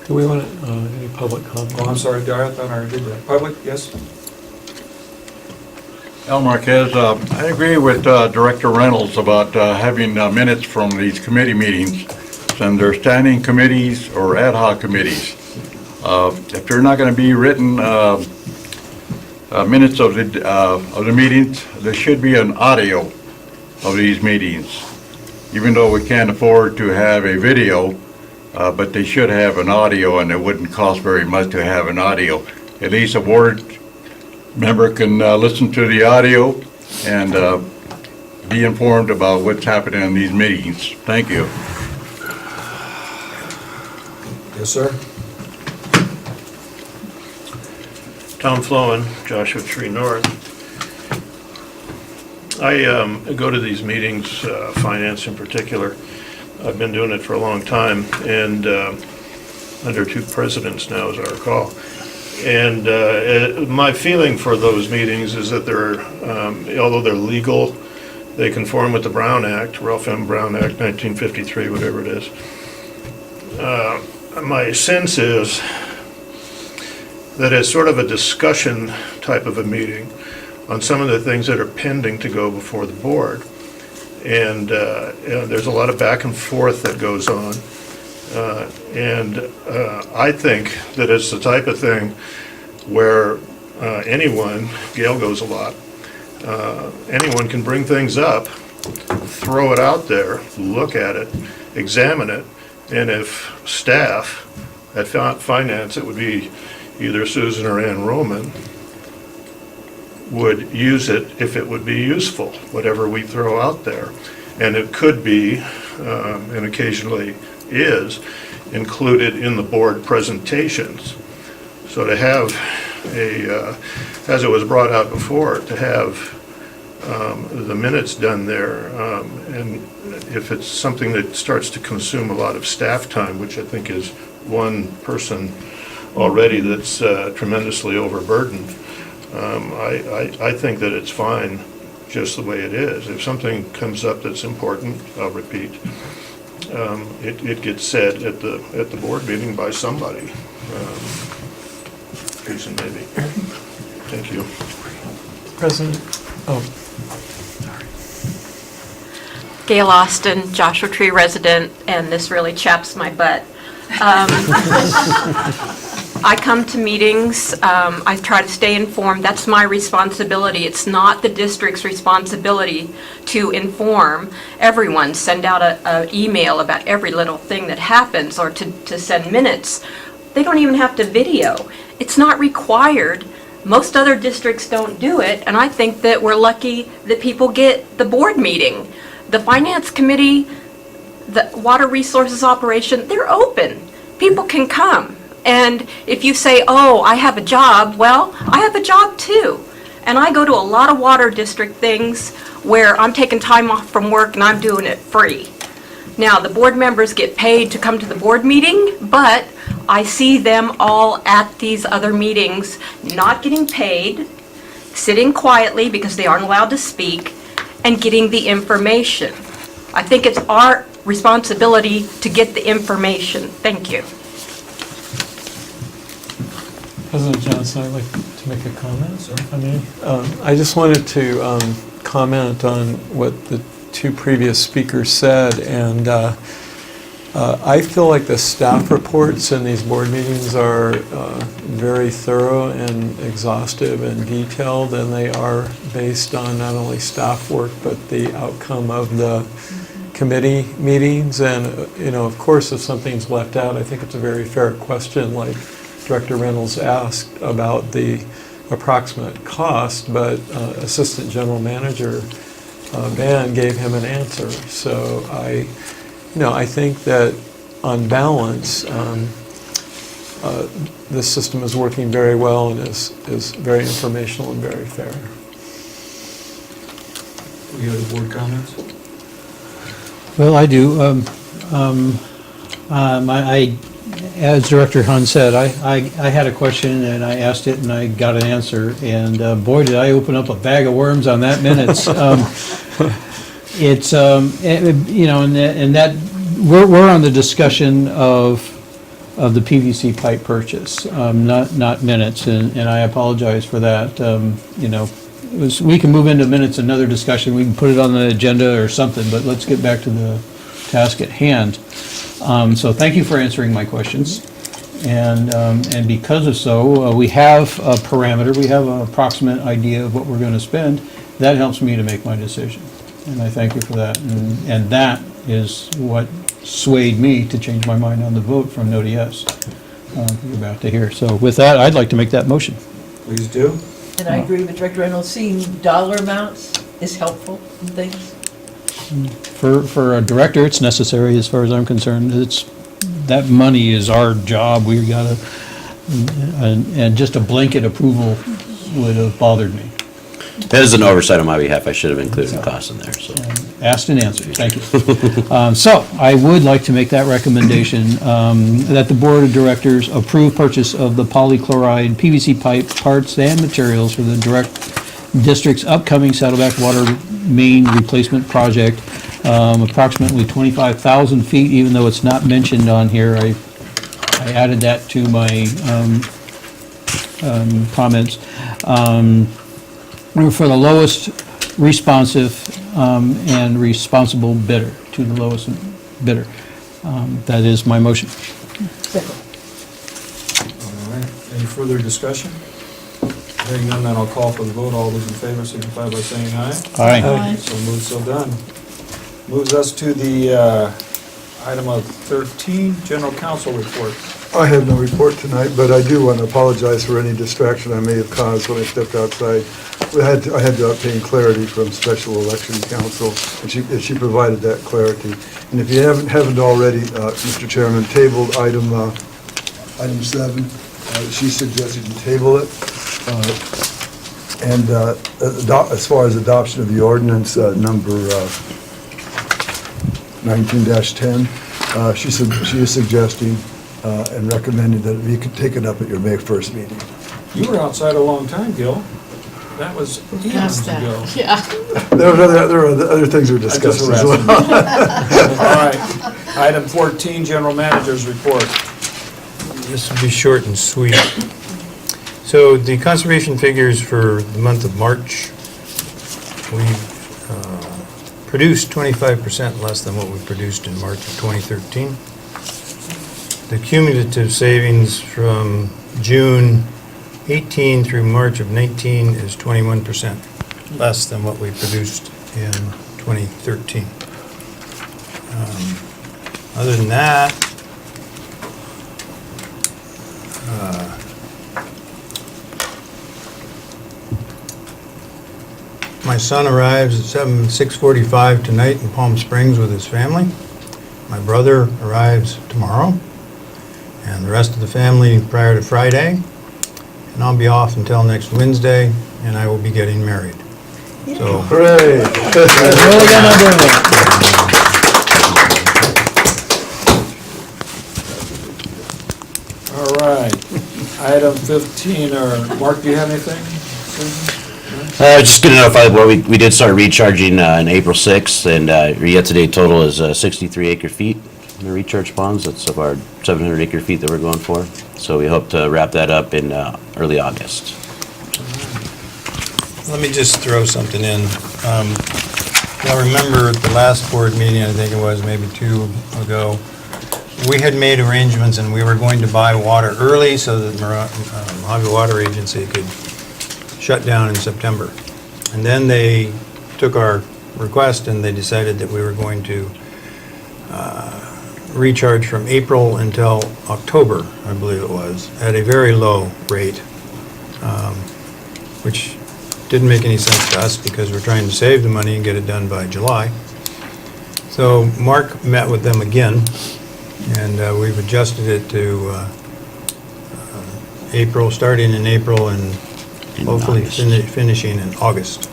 Do we want any public comment? Oh, I'm sorry, Dar, I thought I already did that. Public, yes? Al Marquez, I agree with Director Reynolds about having minutes from these committee meetings, and they're standing committees or ad hoc committees. If they're not going to be written minutes of the meetings, there should be an audio of these meetings. Even though we can't afford to have a video, but they should have an audio, and it wouldn't cost very much to have an audio. At least a board member can listen to the audio and be informed about what's happening in these meetings. Thank you. Yes, sir? Tom Flowen, Joshua Tree North. I go to these meetings, finance in particular. I've been doing it for a long time, and under two presidents now, as I recall. And my feeling for those meetings is that they're, although they're legal, they conform with the Brown Act, Ralph M. Brown Act, 1953, whatever it is. My sense is that it's sort of a discussion type of a meeting on some of the things that are pending to go before the board. And there's a lot of back and forth that goes on. I think that it's the type of thing where anyone, Gail goes a lot, anyone can bring things up, throw it out there, look at it, examine it, and if staff at finance, it would be either Susan or Ann Roman, would use it if it would be useful, whatever we throw out there. And it could be, and occasionally is, included in the board presentations. So to have a, as it was brought out before, to have the minutes done there, and if it's something that starts to consume a lot of staff time, which I think is one person already that's tremendously overburdened, I think that it's fine just the way it is. If something comes up that's important, I'll repeat, it gets said at the board meeting by somebody. Jason, maybe. Thank you. President, oh, Gail Austin, Joshua Tree resident, and this really chaps my butt. I come to meetings, I try to stay informed, that's my responsibility. It's not the district's responsibility to inform everyone, send out an email about every little thing that happens, or to send minutes. They don't even have to video. It's not required. Most other districts don't do it, and I think that we're lucky that people get the board meeting. The Finance Committee, the Water Resources Operation, they're open. People can come. And if you say, oh, I have a job, well, I have a job too. And I go to a lot of water district things where I'm taking time off from work and I'm doing it free. Now, the board members get paid to come to the board meeting, but I see them all at these other meetings, not getting paid, sitting quietly because they aren't allowed to speak, and getting the information. I think it's our responsibility to get the information. Thank you. President Johnson, I'd like to make a comment, if I may. I just wanted to comment on what the two previous speakers said, and I feel like the staff reports in these board meetings are very thorough and exhaustive and detailed, and they are based on not only staff work, but the outcome of the committee meetings, and, of course, if something's left out, I think it's a very fair question, like Director Reynolds asked about the approximate cost, but Assistant General Manager Van gave him an answer. So I think that on balance, this system is working very well and is very informational and very fair. Any other board comments? Well, I do. As Director Hunt said, I had a question and I asked it and I got an answer. And boy, did I open up a bag of worms on that minutes. It's, and that, we're on the discussion of the PVC pipe purchase, not minutes, and I apologize for that. We can move into minutes, another discussion, we can put it on the agenda or something, but let's get back to the task at hand. So thank you for answering my questions. And because of so, we have a parameter, we have an approximate idea of what we're going to spend. That helps me to make my decision, and I thank you for that. And that is what swayed me to change my mind on the vote from no to yes. You're about to hear. So with that, I'd like to make that motion. Please do. And I agree with Director Reynolds, seeing dollar amounts is helpful in things. For a director, it's necessary as far as I'm concerned. That money is our job. We gotta, and just a blanket approval would have bothered me. That is an oversight on my behalf. I should have included the cost in there, so. Asked and answered, thank you. So I would like to make that recommendation, that the Board of Directors approve purchase of the polychloride PVC pipe parts and materials for the district's upcoming Saddleback Water Main Replacement Project, approximately 25,000 feet, even though it's not mentioned on here. I added that to my comments. For the lowest responsive and responsible bidder, to the lowest bidder. That is my motion. Second. All right, any further discussion? Hearing none, then I'll call for the vote. All those in favor signify by saying aye. Aye. So moved, so done. Moves us to the item of 13, General Counsel report. I have no report tonight, but I do want to apologize for any distraction I may have caused when I stepped outside. I had to obtain clarity from Special Election Counsel, and she provided that clarity. And if you haven't already, Mr. Chairman, tabled item 7, she suggested you table it. And as far as adoption of the ordinance number 19-10, she is suggesting and recommending that we could take it up at your May 1st meeting. You were outside a long time, Gil. That was eons Past that, ago. yeah. There were other things we discussed as well. All right, item 14, General Manager's report. This will be short and sweet. So the conservation figures for the month of March, we've produced 25% less than what we produced in March of 2013. The cumulative savings from June 18 through March of 19 is 21% less than what we produced in 2013. Other than that, my son arrives at 6:45 tonight in Palm Springs with his family. My brother arrives tomorrow, and the rest of the family prior to Friday. And I'll be off until next Wednesday, and I will be getting married. So, Hooray! All right, item 15, Mark, do you have anything? Susan? Just going to notify the board, we did start recharging on April 6th, and our yet-to-date total is 63 acre-feet in the recharge ponds. That's of our 700 acre-feet that we're going for. So we hope to wrap that up in early August. let me just throw something in. Now, remember at the last board meeting, I think it was maybe 2 ago, we had made arrangements and we were going to buy water early so that the Mojave Water Agency could shut down in September. And then they took our request and they decided that we were going to recharge from April until October, I believe it was, at a very low rate, which didn't make any sense to us because we're trying to save the money and get it done by July. So Mark met with them again, and we've adjusted it to April, starting in April and hopefully finishing in August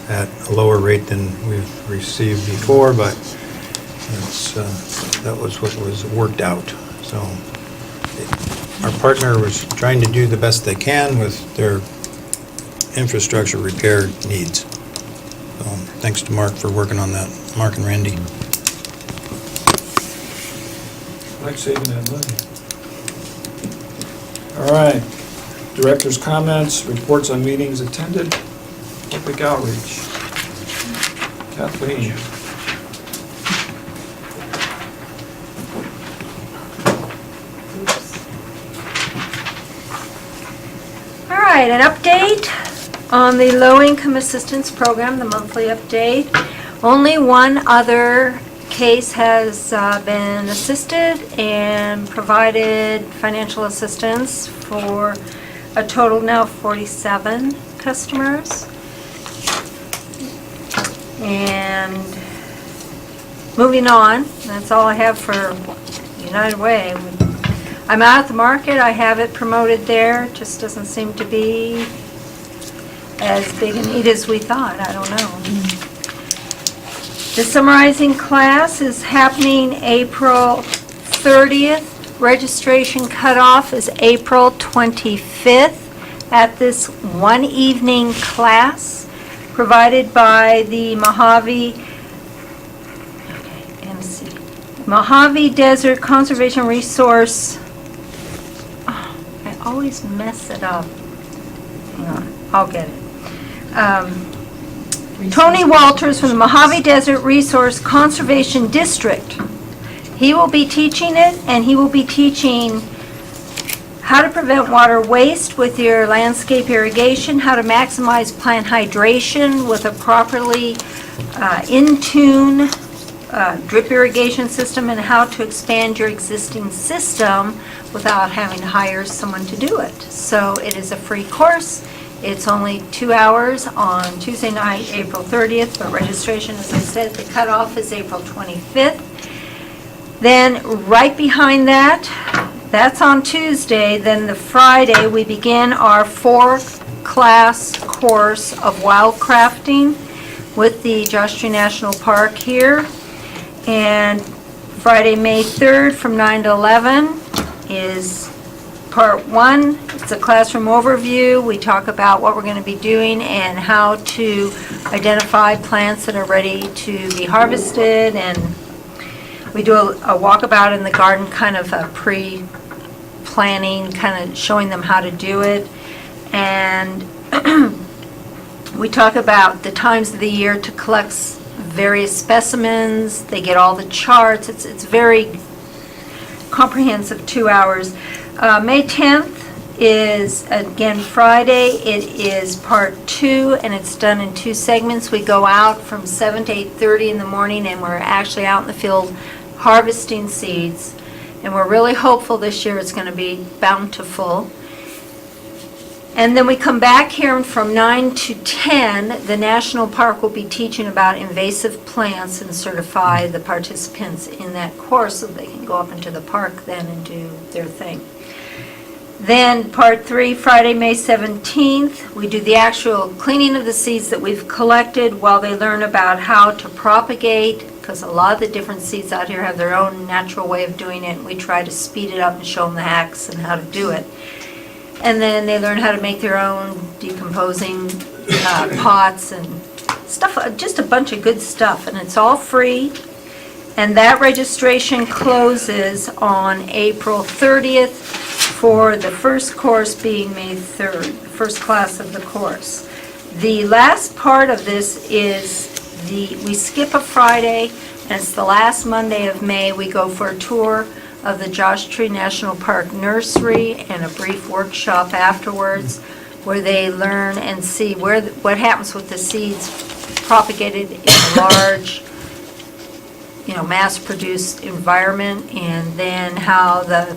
at a lower rate than we've received before, but it's, that was what was worked out. So our partner was trying to do the best they can with their infrastructure repair needs. So thanks to Mark for working on that, Mark and Randy. I like saving that money. All right, director's comments, reports on meetings attended, public outreach. Kathleen. All right, an update on the low-income assistance program, the monthly update. Only one other case has been assisted and provided financial assistance for a total now of 47 customers. And moving on, that's all I have for United Way. I'm out at the market, I have it promoted there, just doesn't seem to be as big a need as we thought, I don't know. The summarizing class is happening April 30th. Registration cutoff is April 25th at this one evening class provided by the Mojave Desert Conservation Resource. Oh, I always mess it up. Hang on, I'll get it. Tony Walters from the Mojave Desert Resource Conservation District. He will be teaching it, and he will be teaching how to prevent water waste with your landscape irrigation, how to maximize plant hydration with a properly in-tune drip irrigation system, and how to expand your existing system without having to hire someone to do it. So it is a free course. It's only 2 hours on Tuesday night, April 30th, but registration, as I said, the cutoff is April 25th. Then right behind that, that's on Tuesday, then the Friday, we begin our 4-class course of wildcrafting with the Joshua Tree National Park here. And Friday, May 3rd from 9 to 11 is part 1. It's a classroom overview. We talk about what we're going to be doing and how to identify plants that are ready to be harvested, and we do a walkabout in the garden, kind of a pre-planning, kind of showing them how to do it. And we talk about the times of the year to collect various specimens. They get all the charts. It's very comprehensive, 2 hours. May 10th is, again, Friday. It is part 2, and it's done in 2 segments. We go out from 7 to 8:30 in the morning, and we're actually out in the field harvesting seeds. And we're really hopeful this year it's going to be bountiful. And then we come back here, and from 9 to 10, the National Park will be teaching about invasive plants and certify the participants in that course so they can go up into the park then and do their thing. Then part 3, Friday, May 17th, we do the actual cleaning of the seeds that we've collected while they learn about how to propagate, because a lot of the different seeds out here have their own natural way of doing it, and we try to speed it up and show them the hacks and how to do it. And then they learn how to make their own decomposing pots and stuff, just a bunch of good stuff, and it's all free. And that registration closes on April 30th for the first course being May 3rd, the first class of the course. The last part of this is we skip a Friday, and it's the last Monday of May. We go for a tour of the Joshua Tree National Park Nursery and a brief workshop afterwards where they learn and see what happens with the seeds propagated in a large mass-produced environment, and then how the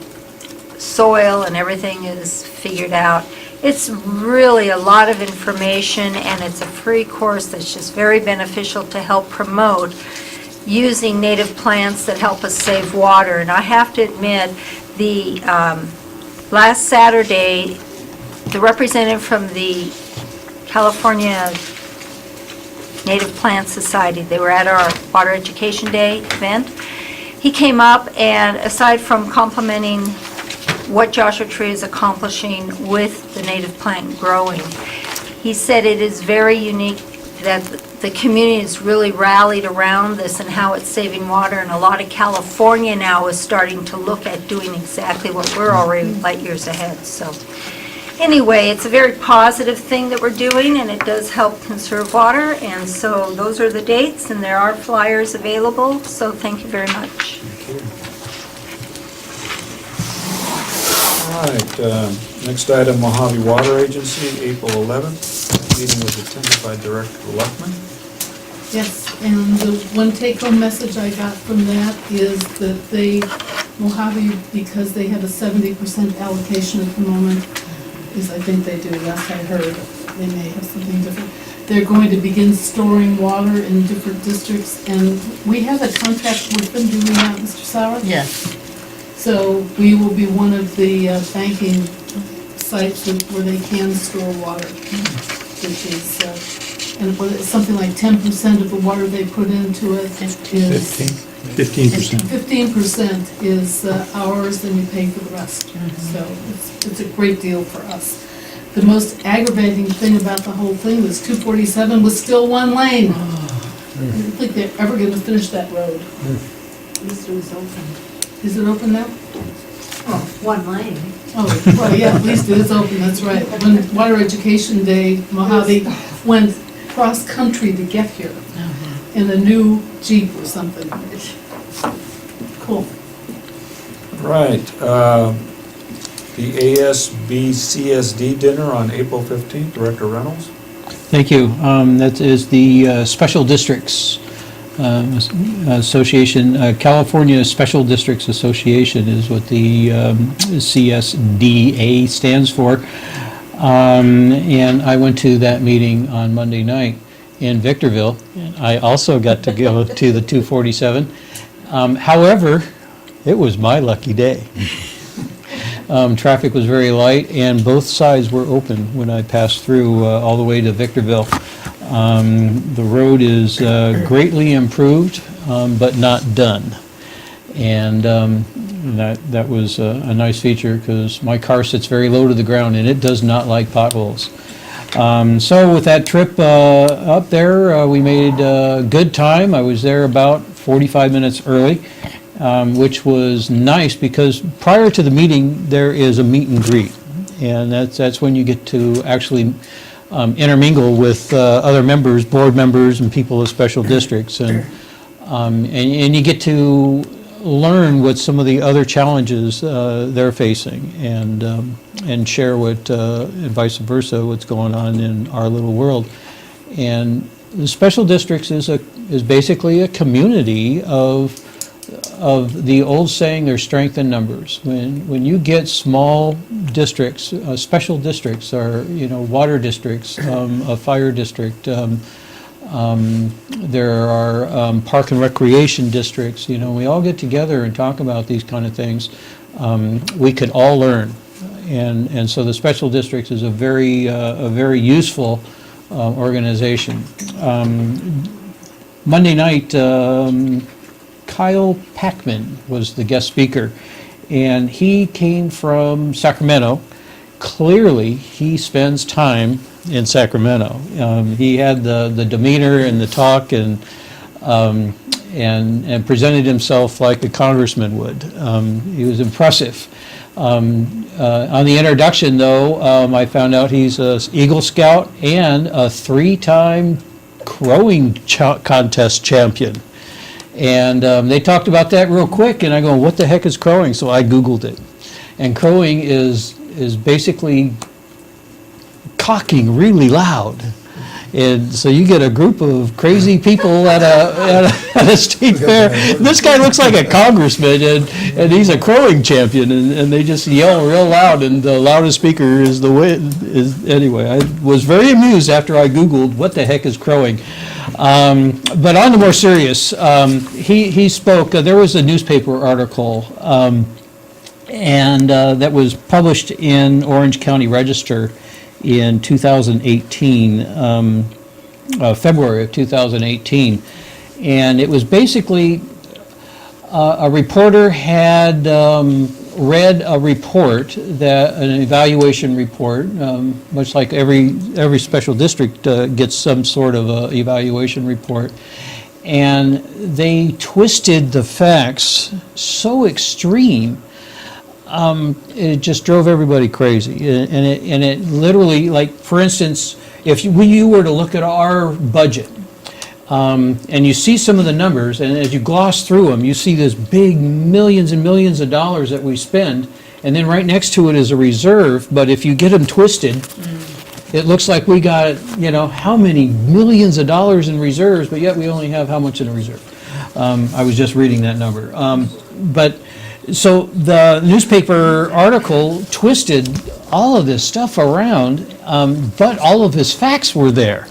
soil and everything is figured out. It's really a lot of information, and it's a free course that's just very beneficial to help promote using native plants that help us save water. And I have to admit, the last Saturday, the representative from the California Native Plant Society, they were at our Water Education Day event. He came up, and aside from complimenting what Joshua Tree is accomplishing with the native plant growing, he said it is very unique that the community has really rallied around this and how it's saving water, and a lot of California now is starting to look at doing exactly what we're already light years ahead. So anyway, it's a very positive thing that we're doing, and it does help conserve water, and so those are the dates, and there are flyers available, so thank you very much. All right, next item, Mojave Water Agency, April 11th. Meeting was attended by Director Luckman. Yes, and the one take-home message I got from that is that Mojave, because they have a 70% allocation at the moment, because I think they do, last I heard, they may have something different. They're going to begin storing water in different districts, and we have a contract with them, do we not, Mr. Sauer? Yes. So we will be one of the banking sites where they can store water, which is, and something like 10% of the water they put into it is... 15%. 15% is ours, and we pay for the rest. So it's a great deal for us. The most aggravating thing about the whole thing was 247 was still one lane. I don't think they're ever going to finish that road. At least it was open. Is it open now? Oh, one lane. Oh, well, yeah, at least it is open, that's right. When Water Education Day, Mojave went cross-country to get here in a new Jeep or something. Cool. Right, the ASBCSD dinner on April 15th, Director Reynolds. Thank you. That is the Special Districts Association, California Special Districts Association is what the CSDA stands for. And I went to that meeting on Monday night in Victorville. And I also got to go to the 247. However, it was my lucky day. Traffic was very light, and both sides were open when I passed through all the way to Victorville. The road is greatly improved, but not done. And that was a nice feature, because my car sits very low to the ground, and it does not like potholes. So with that trip up there, we made good time. I was there about 45 minutes early, which was nice, because prior to the meeting, there is a meet and greet. And that's when you get to actually intermingle with other members, board members, and people of special districts, and you get to learn what some of the other challenges they're facing, and share what and vice versa, what's going on in our little world. And the special districts is basically a community of the old saying, there's strength in numbers. When you get small districts, special districts, or water districts, a fire district, there are park and recreation districts. We all get together and talk about these kind of things. We can all learn, and so the special districts is a very useful organization. Monday night, Kyle Packman was the guest speaker, and he came from Sacramento. Clearly, he spends time in Sacramento. He had the demeanor and the talk, and presented himself like a congressman would. He was impressive. On the introduction, though, I found out he's an Eagle Scout and a 3-time crowing contest champion. And they talked about that real quick, and I go, what the heck is crowing? So I Googled it. And crowing is basically cocking really loud. And so you get a group of crazy people at a state fair. This guy looks like a congressman, and he's a crowing champion, and they just yell real loud, and the loudest speaker is anyway. I was very amused after I Googled what the heck is crowing. But on the more serious, he spoke. There was a newspaper article, and that was published in Orange County Register in 2018, February of 2018. And it was basically, a reporter had read a report, an evaluation report, much like every special district gets some sort of a evaluation report. And they twisted the facts so extreme, it just drove everybody crazy. And it literally, like, for instance, if you were to look at our budget, and you see some of the numbers, and as you gloss through them, you see this big millions and millions of dollars that we spend, and then right next to it is a reserve, but if you get them twisted, it looks like we got, how many millions of dollars in reserves, but yet we only have how much in a reserve? I was just reading that number. So the newspaper article twisted all of this stuff around, but all of his facts were there.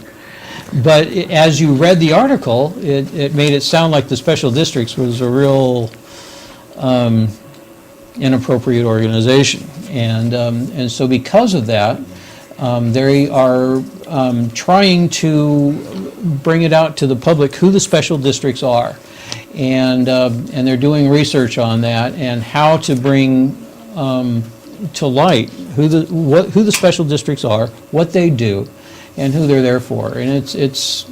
But as you read the article, it made it sound like the special districts was a real inappropriate organization. And so because of that, they are trying to bring it out to the public who the special districts are. And they're doing research on that and how to bring to light who the special districts are, what they do, and who they're there for. And it's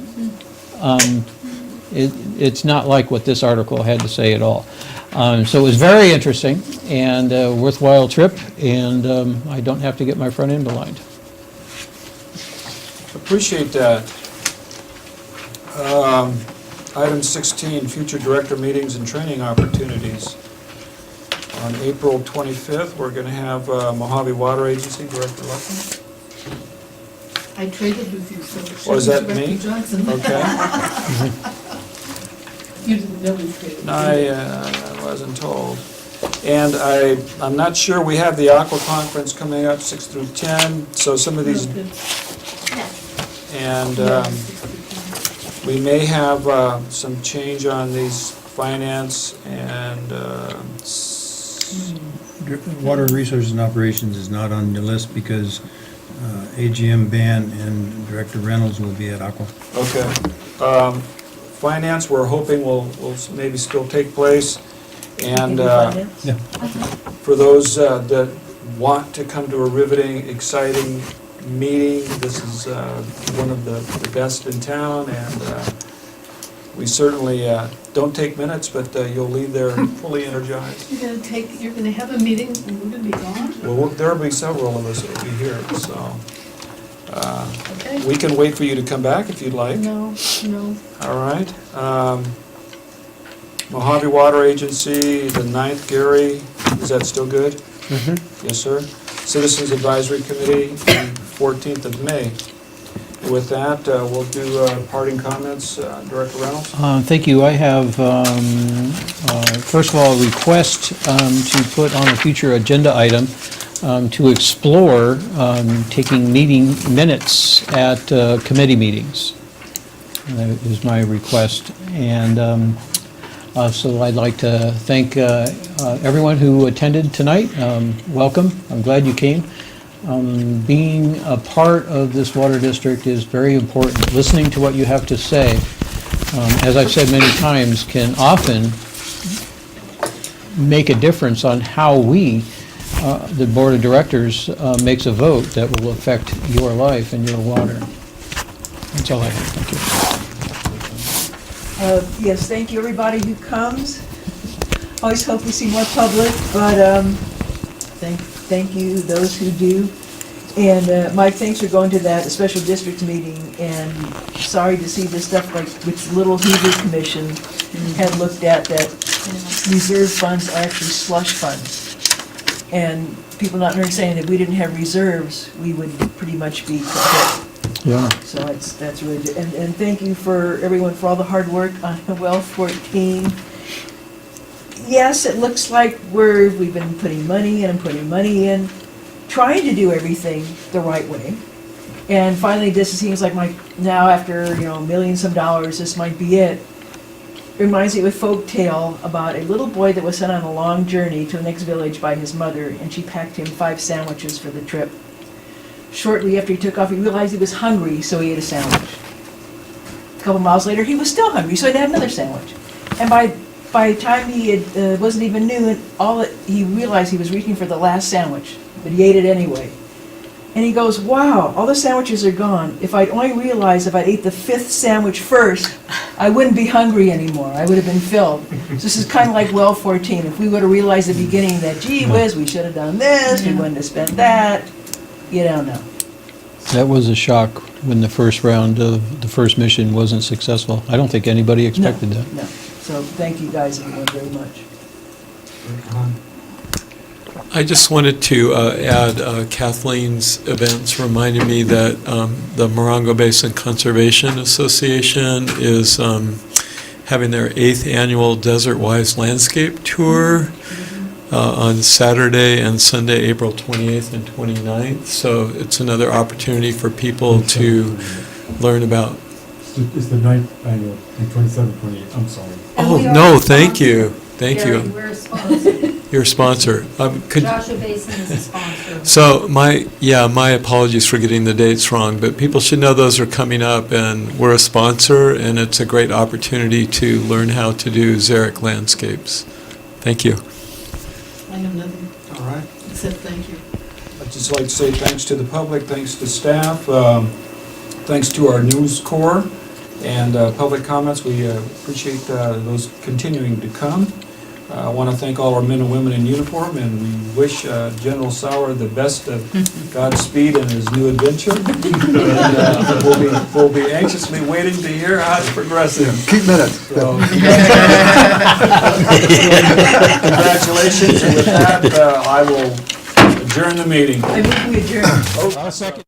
not like what this article had to say at all. So it was very interesting and a worthwhile trip, and I don't have to get my front end aligned. Appreciate that. Item 16, future director meetings and training opportunities. On April 25th, we're going to have Mojave Water Agency Director Luckman. I traded with you, so. it Was should that be me? Director Johnson. Okay. You didn't know we traded. No, I wasn't told. And I'm not sure, we have the Aqua Conference coming up, 6 through 10, so some of these, and we may have some change on these finance and Water Resources and Operations is not on the list because AGM Ban and Director Reynolds will be at Aqua. Okay. Finance, we're hoping will maybe still take place. And for those that want to come to a riveting, exciting meeting, this is one of the best in town, and we certainly don't take minutes, but you'll leave there fully energized. You're gonna have a meeting and we're gonna be gone? Well, there'll be several of us that will be here, so Okay. we can wait for you to come back if you'd like. No. All right. Mojave Water Agency, the 9th, Gary, is that still good? Mhm. Yes, sir. Citizens Advisory Committee, the 14th of May. With that, we'll do parting comments. Director Reynolds? Thank you. I have, first of all, a request to put on a future agenda item to explore taking meeting minutes at committee meetings. That is my request. And so I'd like to thank everyone who attended tonight. Welcome. I'm glad you came. Being a part of this water district is very important. Listening to what you have to say, as I've said many times, can often make a difference on how we, the Board of Directors, makes a vote that will affect your life and your water. That's all I have. Thank you. Yes, thank you, everybody who comes. Always hope we see more public, but thank you, those who do. And Mike, thanks for going to that special district meeting, and sorry to see this stuff like which Little Hoover Commission had looked at, that reserve funds are actually slush funds. And people not understanding that if we didn't have reserves, we would pretty much be kaput. Yeah. So that's really good. And thank you for everyone for all the hard work on well 14. Yes, it looks like we've been putting money in and putting money in, trying to do everything the right way. And finally, this seems like now after, millions of dollars, this might be it. Reminds me of a folk tale about a little boy that was sent on a long journey to the next village by his mother, and she packed him 5 sandwiches for the trip. Shortly after he took off, he realized he was hungry, so he ate a sandwich. A couple miles later, he was still hungry, so he had another sandwich. And by the time it wasn't even noon, he realized he was reaching for the last sandwich, but he ate it anyway. And he goes, wow, all the sandwiches are gone. If I'd only realized if I'd ate the 5th sandwich first, I wouldn't be hungry anymore. I would have been filled. So this is kind of like well 14. If we would have realized at the beginning that, gee whiz, we should have done this, we wouldn't have spent that, you don't know. That was a shock when the first round of the first mission wasn't successful. I don't think anybody expected that. No. So thank you guys everyone very much. I just wanted to add Kathleen's events reminded me that the Morongo Basin Conservation Association is having their 8th annual Desert Wise Landscape Tour on Saturday and Sunday, April 28th and 29th. So it's another opportunity for people to learn about. It's the 9th annual, and 27, 28, I'm sorry. Oh, no, thank you. Thank Gary, you. we're a sponsor. Your sponsor. Joshua Basin is a sponsor. So my apologies for getting the dates wrong, but people should know those are coming up, and we're a sponsor, and it's a great opportunity to learn how to do xeric landscapes. Thank you. I have nothing All right. except thank you. I'd just like to say thanks to the public, thanks to staff, thanks to our news corps, and public comments. We appreciate those continuing to come. I want to thank all our men and women in uniform, and we wish General Sauer the best of Godspeed in his new adventure. And we'll be anxiously waiting to hear how it's progressing. Keep minutes. So, congratulations, and with that, I will adjourn the meeting. I move we adjourn. Second.